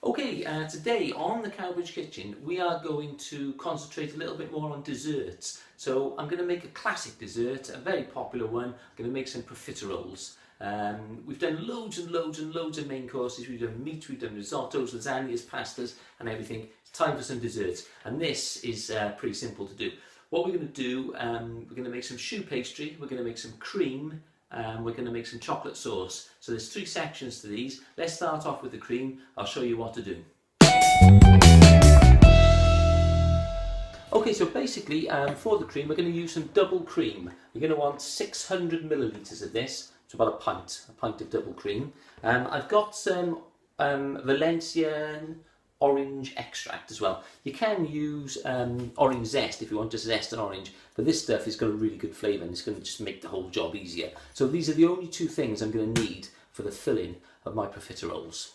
Okay, today on the Cowbridge Kitchen we are going to concentrate a little bit more on desserts. So I'm going to make a classic dessert, a very popular one. I'm going to make some profiteroles. We've done loads and loads and loads of main courses. We've done meat, we've done risottos, lasagnas, pastas and everything. It's time for some desserts, and this is pretty simple to do. What we're going to do, we're going to make some choux pastry, we're going to make some cream, we're going to make some chocolate sauce. So there's three sections to these. Let's start off with the cream. I'll show you what to do. Okay, so basically for the cream we're going to use some double cream. You're going to want 600 millilitres of this. It's about a pint of double cream. I've got some Valencian orange extract as well. You can use orange zest if you want to zest an orange, but this stuff has got a really good flavour and it's going to just make the whole job easier. So these are the only two things I'm going to need for the filling of my profiteroles.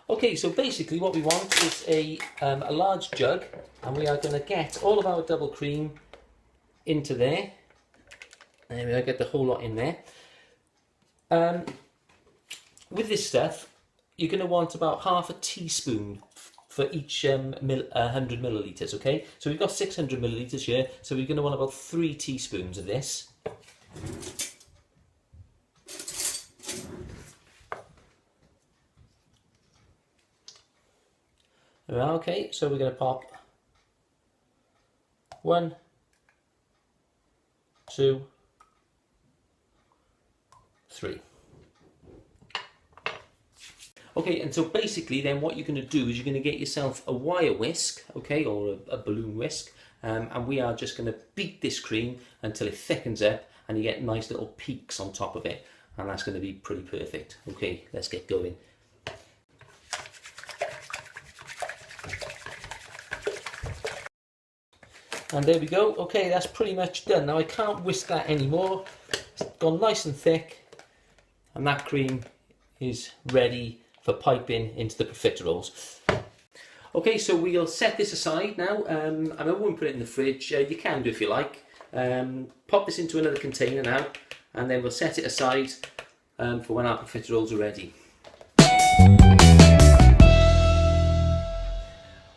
Okay, so basically what we want is a large jug, and we are going to get all of our double cream into there. There we go, get the whole lot in there. With this stuff, you're going to want about half a teaspoon for each 100 millilitres, okay? So we've got 600 millilitres here, so we're going to want about 3 teaspoons of this. Okay, so we're going to pop 1, 2, 3. Okay, and so basically then what you're going to do is you're going to get yourself a wire whisk, okay, or a balloon whisk, and we are just going to beat this cream until it thickens up and you get nice little peaks on top of it, and that's going to be pretty perfect. Okay, let's get going. And there we go. Okay, that's pretty much done. Now I can't whisk that anymore. It's gone nice and thick, and that cream is ready for piping into the profiteroles. Okay, so we'll set this aside now, and I won't put it in the fridge. You can do if you like. Pop this into another container now, and then we'll set it aside for when our profiteroles are ready.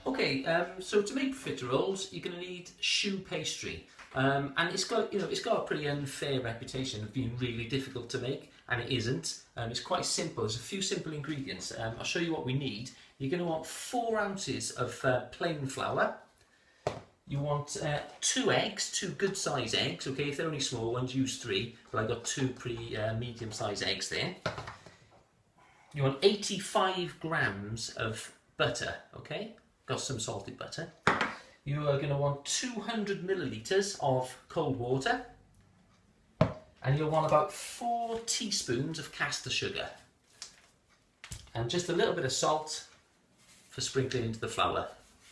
Okay, so to make profiteroles, you're going to need choux pastry, and it's got a pretty unfair reputation of being really difficult to make, and it isn't. It's quite simple. There's a few simple ingredients. I'll show you what we need. You're going to want 4 ounces of plain flour. You want 2 eggs, 2 good size eggs. Okay, if they're only small ones, use 3, but I've got 2 pretty medium size eggs there. You want 85 grams of butter. Okay. Got some salted butter. You are going to want 200 millilitres of cold water, and you'll want about 4 teaspoons of caster sugar, and just a little bit of salt for sprinkling into the flour.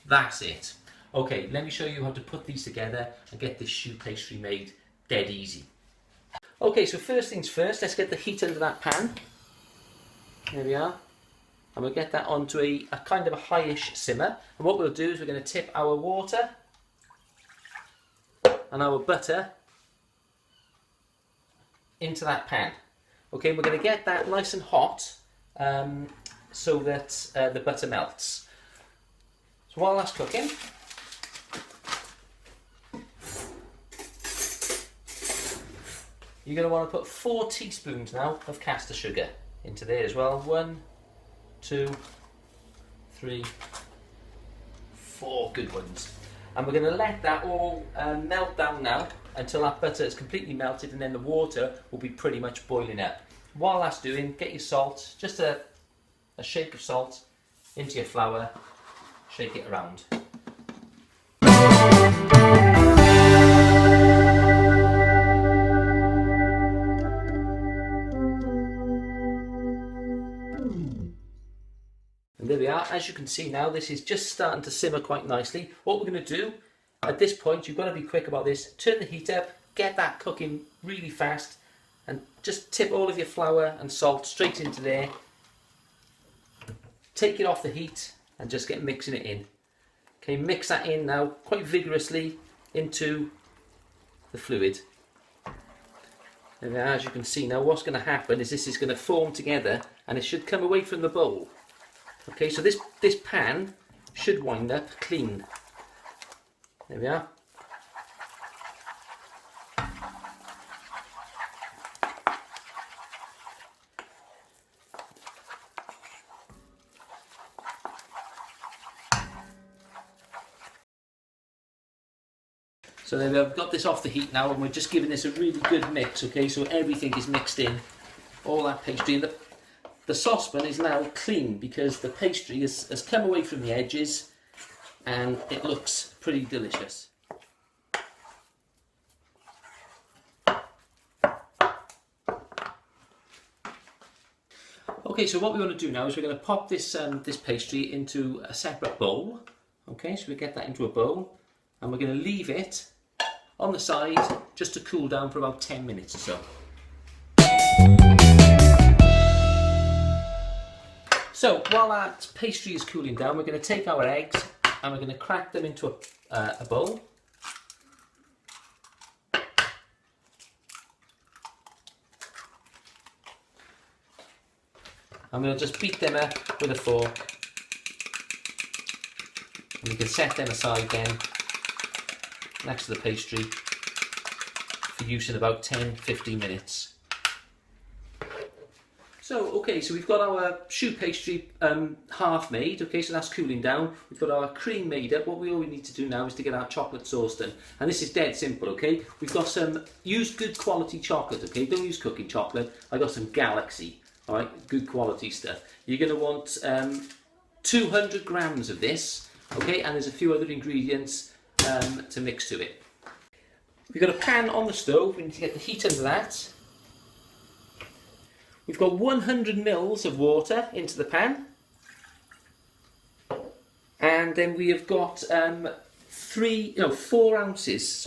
That's it. Okay, let me show you how to put these together and get this choux pastry made dead easy. Okay, so first things first, let's get the heat under that pan. There we are. And we'll get that onto a kind of a highish simmer. And what we'll do is we're going to tip our water and our butter into that pan. Okay, we're going to get that nice and hot so that the butter melts. So while that's cooking, you're going to want to put 4 teaspoons now of caster sugar into there as well. 1, 2, 3, 4 good ones, and we're going to let that all melt down now until that butter is completely melted, and then the water will be pretty much boiling up. While that's doing, get your salt, just a shake of salt into your flour, shake it around. And there we are. As you can see now, this is just starting to simmer quite nicely. What we're going to do at this point, you've got to be quick about this. Turn the heat up, get that cooking really fast, and just tip all of your flour and salt straight into there. Take it off the heat and just get mixing it in. Okay, mix that in now quite vigorously into the fluid. And as you can see now, what's going to happen is this is going to form together and it should come away from the bowl. Okay, so this pan should wind up clean. There we are. So then we've got this off the heat now, and we're just giving this a really good mix, okay, so everything is mixed in, all that pastry. And the saucepan is now clean because the pastry has come away from the edges and it looks pretty delicious. Okay, so what we want to do now is we're going to pop this this pastry into a separate bowl. Okay, so we get that into a bowl, and we're going to leave it on the side just to cool down for about 10 minutes or so. So while that pastry is cooling down, we're going to take our eggs and we're going to crack them into a bowl. And we'll just beat them up with a fork. And we can set them aside then next to the pastry for use in about 10-15 minutes. So, okay, so we've got our choux pastry half made, okay, so that's cooling down. We've got our cream made up. What we all need to do now is to get our chocolate sauce done. And this is dead simple, okay? We've got use good quality chocolate, okay? Don't use cooking chocolate. I got some Galaxy, all right, good quality stuff. You're going to want 200 grams of this, okay, and there's a few other ingredients to mix to it. We've got a pan on the stove. We need to get the heat under that. We've got 100 mils of water into the pan, and then we have got 4 ounces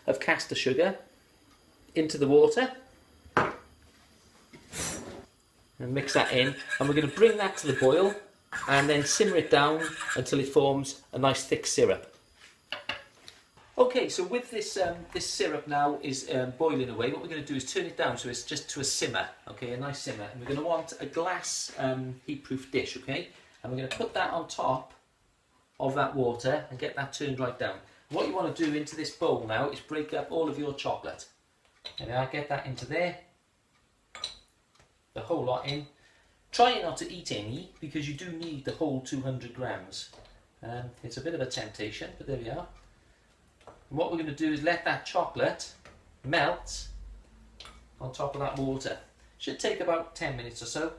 of caster sugar into the water, and mix that in, and we're going to bring that to the boil and then simmer it down until it forms a nice thick syrup. Okay, so with this this syrup now is boiling away, what we're going to do is turn it down so it's just to a simmer, okay, a nice simmer. And we're going to want a glass heat-proof dish, okay, and we're going to put that on top of that water and get that turned right down. What you want to do into this bowl now is break up all of your chocolate. And I'll get that into there, the whole lot in. Try not to eat any because you do need the whole 200 grams. It's a bit of a temptation, but there we are. And what we're going to do is let that chocolate melt on top of that water. Should take about 10 minutes or so.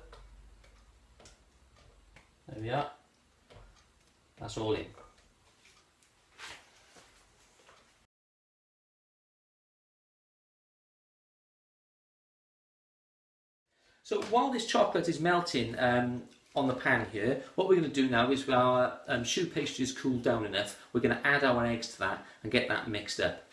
There we are. That's all in. So while this chocolate is melting on the pan here, what we're going to do now is when our choux pastry is cooled down enough, we're going to add our eggs to that and get that mixed up.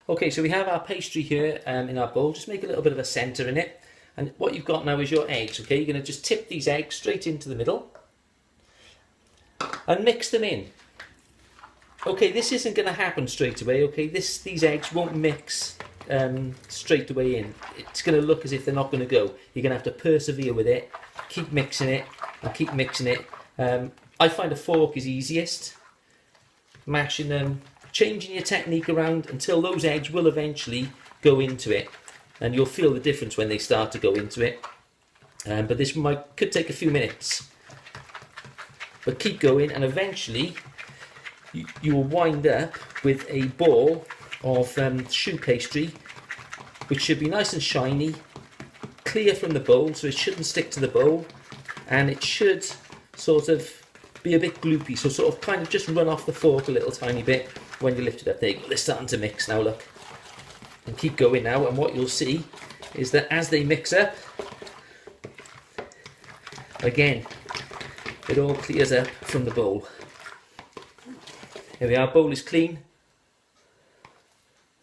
Okay, so we have our pastry here in our bowl. Just make a little bit of a centre in it. And what you've got now is your eggs, okay? You're going to just tip these eggs straight into the middle and mix them in. Okay, this isn't going to happen straight away, okay? These eggs won't mix straight away in. It's going to look as if they're not going to go. You're going to have to persevere with it, keep mixing it and keep mixing it. I find a fork is easiest, mashing them, changing your technique around until those eggs will eventually go into it, and you'll feel the difference when they start to go into it. But this could take a few minutes, but keep going, and eventually you will wind up with a ball of choux pastry, which should be nice and shiny, clear from the bowl, so it shouldn't stick to the bowl, and it should sort of be a bit gloopy, so sort of kind of just run off the fork a little tiny bit when you lift it up. There you go, they're starting to mix now, look, and keep going now, and what you'll see is that as they mix up, again, it all clears up from the bowl. Here we are, bowl is clean.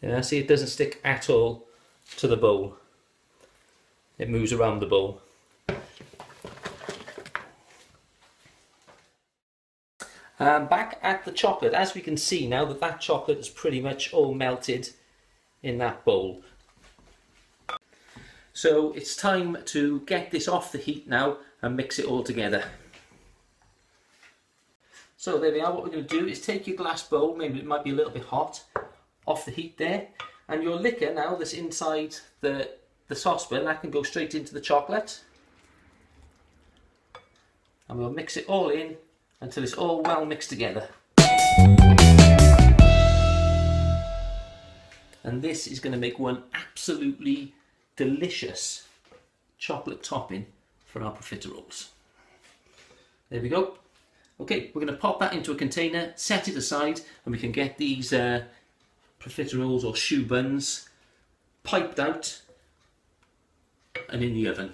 Yeah, see, it doesn't stick at all to the bowl. It moves around the bowl. Back at the chocolate, as we can see now that chocolate is pretty much all melted in that bowl. So it's time to get this off the heat now and mix it all together. So there we are. What we're going to do is take your glass bowl, maybe it might be a little bit hot, off the heat there, and your liquor now that's inside the saucepan, that can go straight into the chocolate. And we'll mix it all in until it's all well mixed together. And this is going to make one absolutely delicious chocolate topping for our profiteroles. There we go. Okay, we're going to pop that into a container, set it aside, and we can get these profiteroles or choux buns piped out and in the oven.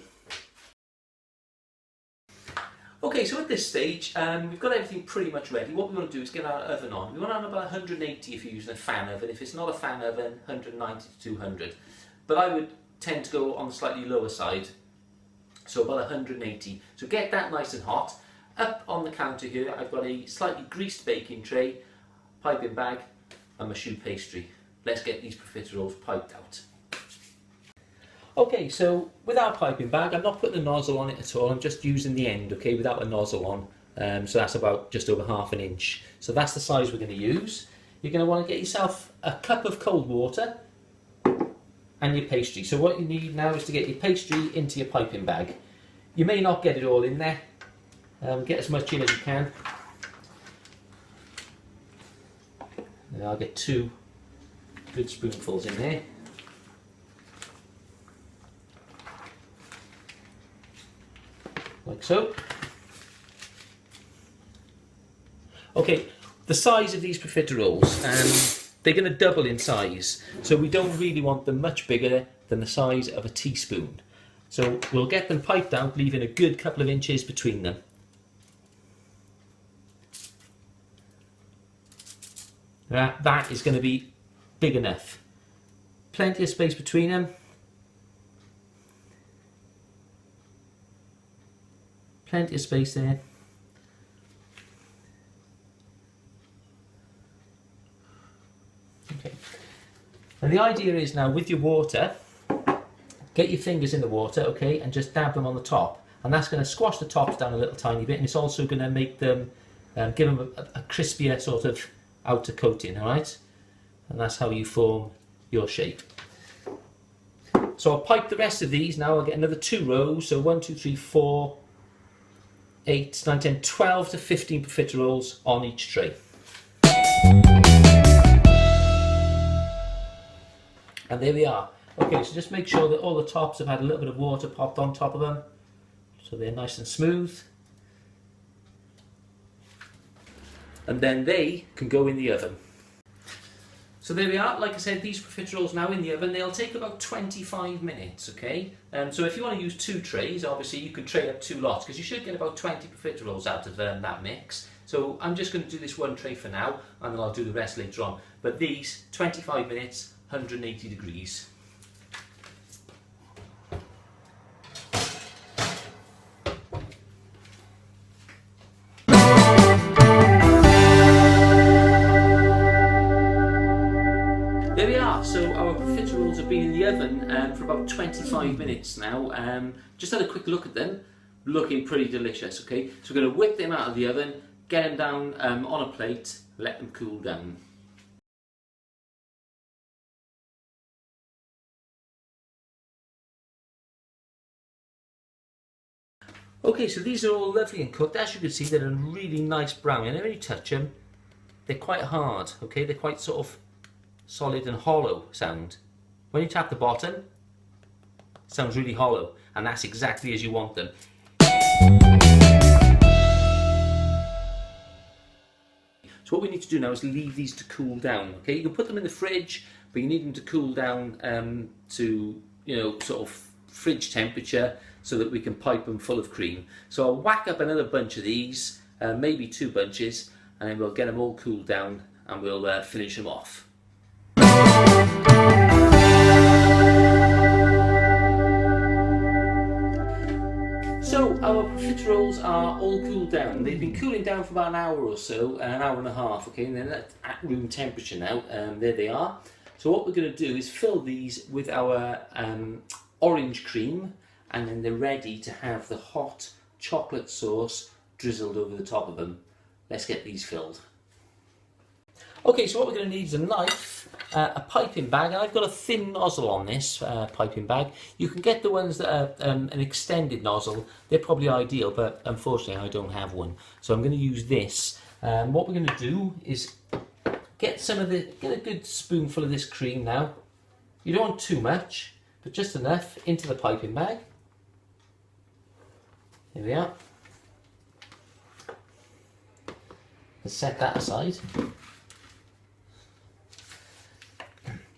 Okay, so at this stage, we've got everything pretty much ready. What we want to do is get our oven on. We want to have about 180 if you're using a fan oven. If it's not a fan oven, 190 to 200. But I would tend to go on the slightly lower side, so about 180. So get that nice and hot. Up on the counter here, I've got a slightly greased baking tray, piping bag, and my choux pastry. Let's get these profiteroles piped out. Okay, so with our piping bag, I'm not putting a nozzle on it at all. I'm just using the end, okay, without a nozzle on. So that's about just over 1/2 inch. So that's the size we're going to use. You're going to want to get yourself a cup of cold water and your pastry. So what you need now is to get your pastry into your piping bag. You may not get it all in there. Get as much in as you can. And I'll get 2 good spoonfuls in there. Like so. Okay, the size of these profiteroles, they're going to double in size, so we don't really want them much bigger than the size of a teaspoon. So we'll get them piped out, leaving a good couple of inches between them. That is going to be big enough. Plenty of space between them. Plenty of space there. Okay. And the idea is now with your water, get your fingers in the water, okay, and just dab them on the top. And that's going to squash the tops down a little tiny bit, and it's also going to make them, give them a crispier sort of outer coating, alright? And that's how you form your shape. So I'll pipe the rest of these now. I'll get another 2 rows, so 1, 2, 3, 4, 8, 9, 10, 12 to 15 profiteroles on each tray. And there we are. Okay, so just make sure that all the tops have had a little bit of water popped on top of them, so they're nice and smooth. And then they can go in the oven. So there we are. Like I said, these profiteroles now in the oven. They'll take about 25 minutes, okay? So if you want to use 2 trays, obviously you can tray up 2 lots, because you should get about 20 profiteroles out of that mix. So I'm just going to do this 1 tray for now, and then I'll do the rest later on. But these, 25 minutes, 180 degrees. There we are, so our profiteroles have been in the oven for about 25 minutes now. Just had a quick look at them, looking pretty delicious, okay? So we're going to whip them out of the oven, get them down on a plate, let them cool down. Okay, so these are all lovely and cooked. As you can see, they're a really nice brown, and when you touch them, they're quite hard, okay? They're quite sort of solid and hollow sound. When you tap the bottom, it sounds really hollow, and that's exactly as you want them. So what we need to do now is leave these to cool down, okay? You can put them in the fridge, but you need them to cool down to, you know, sort of fridge temperature, so that we can pipe them full of cream. So I'll whack up another bunch of these, maybe 2 bunches, and then we'll get them all cooled down and we'll finish them off. So our profiteroles are all cooled down. They've been cooling down for about an hour or so, an hour and a half, okay, and they're at room temperature now. There they are. So what we're going to do is fill these with our orange cream, and then they're ready to have the hot chocolate sauce drizzled over the top of them. Let's get these filled. Okay, so what we're going to need is a knife, a piping bag, and I've got a thin nozzle on this piping bag. You can get the ones that are an extended nozzle. They're probably ideal, but unfortunately I don't have one. So I'm going to use this. What we're going to do is get a good spoonful of this cream now. You don't want too much, but just enough into the piping bag. Here we are. Let's set that aside.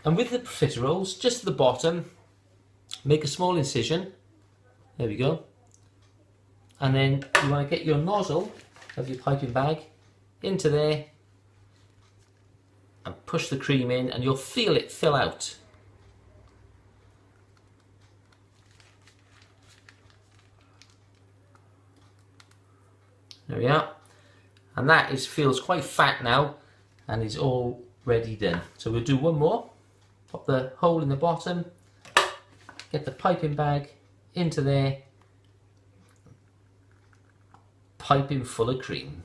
And with the profiteroles, just to the bottom, make a small incision. There we go. And then you want to get your nozzle of your piping bag into there and push the cream in, and you'll feel it fill out. There we are. And that feels quite fat now and is all ready done. So we'll do one more. Pop the hole in the bottom, get the piping bag into there, piping full of cream.